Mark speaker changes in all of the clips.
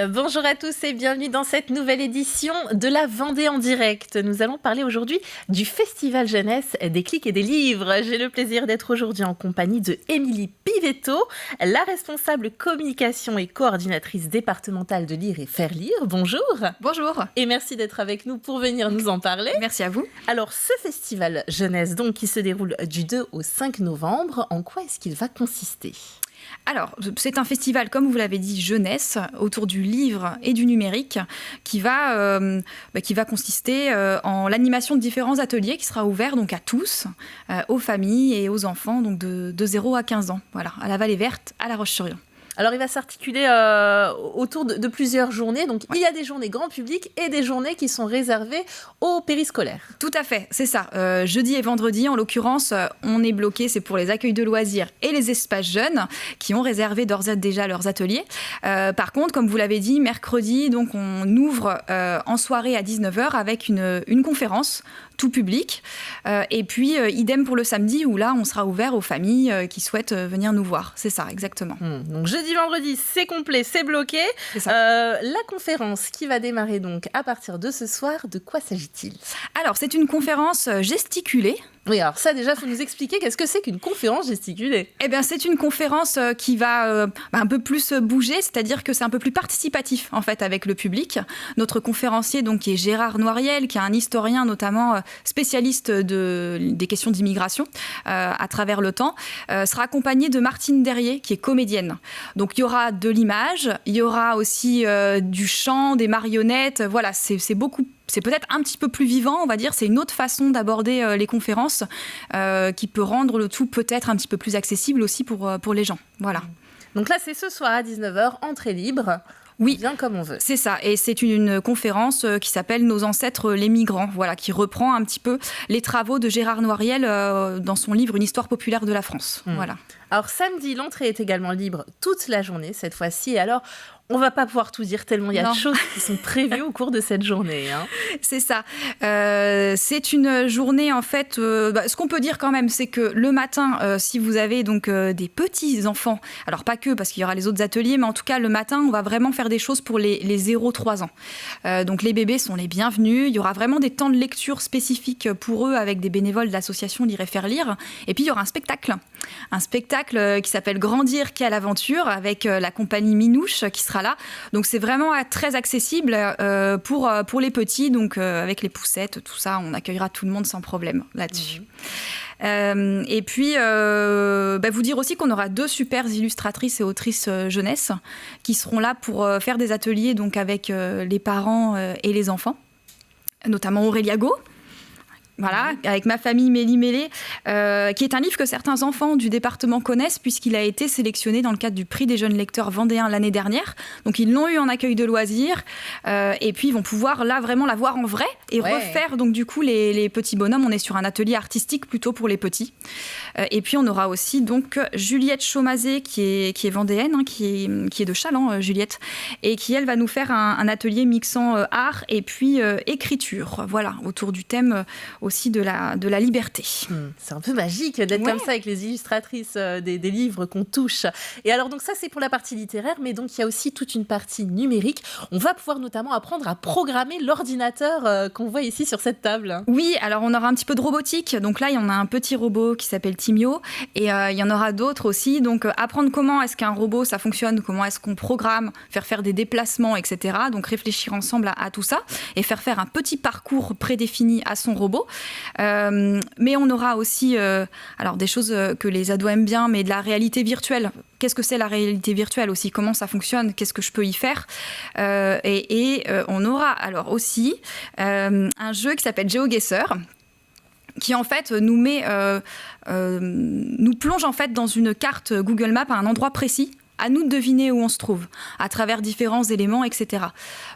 Speaker 1: Bonjour à tous et bienvenue dans cette nouvelle édition de la Vendée en direct. Nous allons parler aujourd'hui du Festival Jeunesse des clics et des livres. J'ai le plaisir d'être aujourd'hui en compagnie de Émilie Pivetto, la responsable communication et coordinatrice départementale de Lire et Faire Lire. Bonjour.
Speaker 2: Bonjour.
Speaker 1: Et merci d'être avec nous pour venir nous en parler.
Speaker 2: Merci à vous.
Speaker 1: Alors, ce Festival Jeunesse, donc, qui se déroule du 2 au 5 novembre, en quoi est-ce qu'il va consister ?
Speaker 2: Alors, c'est un festival, comme vous l'avez dit, jeunesse, autour du livre et du numérique, qui va consister en l'animation de différents ateliers qui sera ouvert donc à tous, aux familles et aux enfants donc de 0 à 15 ans, voilà, à la Vallée Verte, à La Roche-sur-Yon.
Speaker 1: Alors, il va s'articuler autour de plusieurs journées. Donc, il y a des journées grand public et des journées qui sont réservées aux périscolaires.
Speaker 2: Tout à fait, c'est ça. Jeudi et vendredi, en l'occurrence, on est bloqué. C'est pour les accueils de loisirs et les espaces jeunes qui ont réservé d'ores et déjà leurs ateliers. Par contre, comme vous l'avez dit, mercredi, donc, on ouvre en soirée à 19h avec une conférence tout public. Et puis, idem pour le samedi, où là, on sera ouvert aux familles qui souhaitent venir nous voir. C'est ça, exactement.
Speaker 1: Donc, jeudi, vendredi, c'est complet, c'est bloqué.
Speaker 2: C'est ça.
Speaker 1: La conférence qui va démarrer donc à partir de ce soir, de quoi s'agit-il ?
Speaker 2: Alors, c'est une conférence gesticulée.
Speaker 1: Oui, alors ça, déjà, il faut nous expliquer qu'est-ce que c'est qu'une conférence gesticulée ?
Speaker 2: Eh bien, c'est une conférence qui va un peu plus bouger, c'est-à-dire que c'est un peu plus participatif, en fait, avec le public. Notre conférencier, donc, qui est Gérard Noiriel, qui est un historien, notamment spécialiste des questions d'immigration à travers le temps, sera accompagné de Martine Derrier, qui est comédienne. Donc, il y aura de l'image, il y aura aussi du chant, des marionnettes. Voilà, c'est peut-être un petit peu plus vivant, on va dire. C'est une autre façon d'aborder les conférences qui peut rendre le tout peut-être un petit peu plus accessible aussi pour les gens. Voilà.
Speaker 1: Donc là, c'est ce soir à 19h, entrée libre.
Speaker 2: Oui,
Speaker 1: bien comme on veut.
Speaker 2: C'est ça. Et c'est une conférence qui s'appelle « Nos ancêtres les migrants », voilà, qui reprend un petit peu les travaux de Gérard Noiriel dans son livre « Une histoire populaire de la France ». Voilà.
Speaker 1: Alors samedi, l'entrée est également libre toute la journée cette fois-ci. Et alors, on va pas pouvoir tout dire tellement il y a de choses qui sont prévues au cours de cette journée. Hein.
Speaker 2: C'est ça. C'est une journée, en fait... ce qu'on peut dire quand même, c'est que le matin, si vous avez donc des petits-enfants, alors pas que, parce qu'il y aura les autres ateliers, mais en tout cas, le matin, on va vraiment faire des choses pour les 0-3 ans. Donc les bébés sont les bienvenus. Il y aura vraiment des temps de lecture spécifiques pour eux avec des bénévoles de l'association Lire et Faire Lire. Et puis, il y aura un spectacle qui s'appelle Grandir qui à l'aventure avec la compagnie Minouche qui sera là. Donc c'est vraiment très accessible pour les petits, donc avec les poussettes, tout ça, on accueillera tout le monde sans problème là-dessus. Et puis, vous dire aussi qu'on aura 2 super illustratrices et autrices jeunesse qui seront là pour faire des ateliers donc, avec les parents et les enfants, notamment Aurélia Go. Voilà, avec Ma famille Mélie-Mêlée, qui est un livre que certains enfants du département connaissent puisqu'il a été sélectionné dans le cadre du prix des jeunes lecteurs vendéens l'année dernière. Donc ils l'ont eu en accueil de loisirs et puis ils vont pouvoir là vraiment la voir en vrai et refaire donc du coup les petits bonhommes. On est sur un atelier artistique plutôt pour les petits. Et puis on aura aussi donc Juliette Chaumazé qui est vendéenne, hein, qui est de Chaland, Juliette, et qui elle va nous faire un atelier mixant art et puis écriture. Voilà, autour du thème aussi de la liberté.
Speaker 1: C'est un peu magique d'être comme ça avec les illustratrices des livres qu'on touche. Et alors donc ça c'est pour la partie littéraire, mais donc il y a aussi toute une partie numérique. On va pouvoir notamment apprendre à programmer l'ordinateur qu'on voit ici sur cette table.
Speaker 2: Oui, alors on aura un petit peu de robotique. Donc là, il y en a un petit robot qui s'appelle Timio et il y en aura d'autres aussi. Donc apprendre comment est-ce qu'un robot ça fonctionne, comment est-ce qu'on programme, faire des déplacements, etc. Donc réfléchir ensemble à tout ça et faire un petit parcours prédéfini à son robot. Mais on aura aussi alors des choses que les ados aiment bien, mais de la réalité virtuelle. Qu'est-ce que c'est la réalité virtuelle aussi ? Comment ça fonctionne ? Qu'est-ce que je peux y faire ? On aura alors aussi un jeu qui s'appelle GeoGuessr, qui en fait nous plonge en fait dans une carte Google Maps à un endroit précis. À nous de deviner où on se trouve, à travers différents éléments, etc.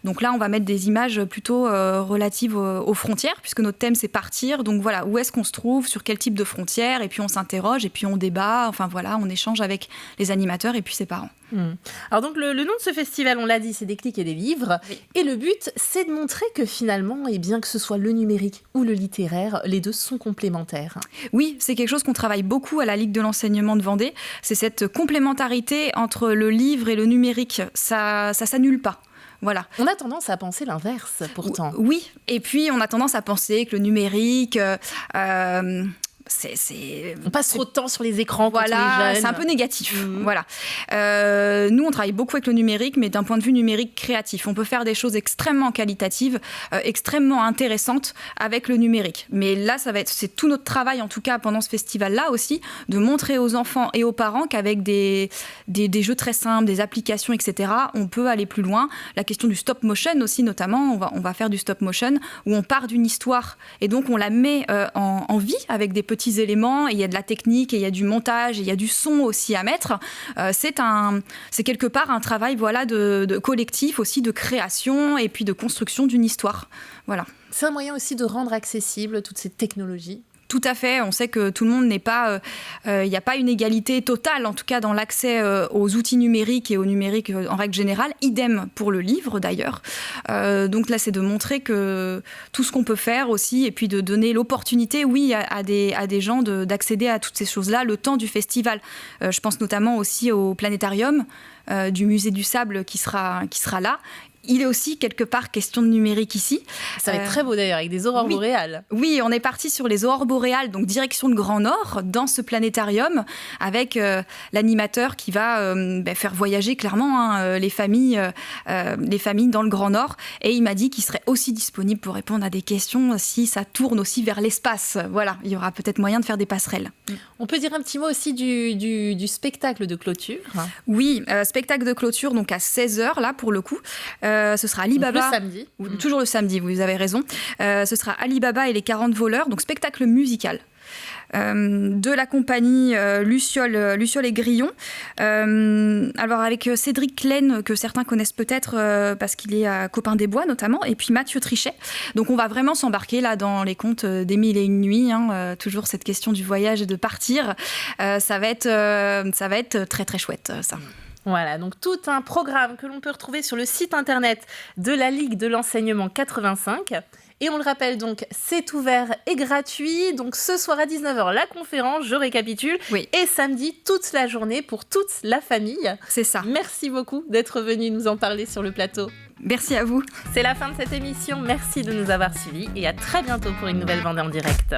Speaker 2: Donc là, on va mettre des images plutôt relatives aux frontières, puisque notre thème, c'est partir. Donc voilà, où est-ce qu'on se trouve, sur quel type de frontières, et puis on s'interroge, et puis on débat, enfin voilà, on échange avec les animateurs et puis ses parents.
Speaker 1: Alors donc le nom de ce festival, on l'a dit, c'est des clics et des livres. Oui. Et le but, c'est de montrer que finalement, et bien que ce soit le numérique ou le littéraire, les deux sont complémentaires.
Speaker 2: Oui, c'est quelque chose qu'on travaille beaucoup à la Ligue de l'enseignement de Vendée. C'est cette complémentarité entre le livre et le numérique. Ça s'annule pas. Voilà.
Speaker 1: On a tendance à penser l'inverse, pourtant.
Speaker 2: Oui, et puis on a tendance à penser que le numérique...
Speaker 1: On passe trop de temps sur les écrans quand on est jeune.
Speaker 2: C'est un peu négatif. Voilà. Nous, on travaille beaucoup avec le numérique, mais d'un point de vue numérique créatif. On peut faire des choses extrêmement qualitatives, extrêmement intéressantes avec le numérique. Mais là, c'est tout notre travail, en tout cas pendant ce festival-là aussi, de montrer aux enfants et aux parents qu'avec des jeux très simples, des applications, etc., on peut aller plus loin. La question du stop motion aussi, notamment, on va faire du stop motion, où on part d'une histoire et donc on la met en vie avec des petits éléments, et il y a de la technique, et il y a du montage, et il y a du son aussi à mettre. C'est quelque part un travail de collectif aussi, de création et puis de construction d'une histoire. Voilà.
Speaker 1: C'est un moyen aussi de rendre accessibles toutes ces technologies.
Speaker 2: Tout à fait, on sait que tout le monde n'est pas... Il n'y a pas une égalité totale, en tout cas dans l'accès aux outils numériques et au numérique en règle générale. Idem pour le livre d'ailleurs. Donc là, c'est de montrer que tout ce qu'on peut faire aussi, et puis de donner l'opportunité, oui, à des gens d'accéder à toutes ces choses-là le temps du festival. Je pense notamment aussi au planétarium du Musée du Sable qui sera là. Il est aussi quelque part question de numérique ici.
Speaker 1: Ça va être très beau d'ailleurs, avec des aurores boréales.
Speaker 2: Oui, on est parti sur les aurores boréales, donc direction le Grand Nord, dans ce planétarium, avec l'animateur qui va faire voyager clairement les familles dans le Grand Nord. Et il m'a dit qu'il serait aussi disponible pour répondre à des questions si ça tourne aussi vers l'espace. Voilà, il y aura peut-être moyen de faire des passerelles.
Speaker 1: On peut dire un petit mot aussi du spectacle de clôture.
Speaker 2: Oui, spectacle de clôture, donc à 16h, là, pour le coup. Ce sera Ali Baba.
Speaker 1: Le samedi.
Speaker 2: Toujours le samedi, vous avez raison. Ce sera Ali Baba et les 40 voleurs, donc spectacle musical. De la compagnie Luciole et Grillon. Alors avec Cédric Klein, que certains connaissent peut-être parce qu'il est à Copain des Bois notamment, et puis Mathieu Trichet. Donc on va vraiment s'embarquer là dans les contes des Mille et une nuits, toujours cette question du voyage et de partir. Ça va être très très chouette ça.
Speaker 1: Voilà, donc tout un programme que l'on peut retrouver sur le site internet de la Ligue de l'enseignement 85. Et on le rappelle donc, c'est ouvert et gratuit. Donc ce soir à 19h, la conférence, je récapitule.
Speaker 2: Oui.
Speaker 1: Et samedi, toute la journée pour toute la famille.
Speaker 2: C'est ça.
Speaker 1: Merci beaucoup d'être venu nous en parler sur le plateau.
Speaker 2: Merci à vous.
Speaker 1: C'est la fin de cette émission. Merci de nous avoir suivis et à très bientôt pour une nouvelle Vendée en direct.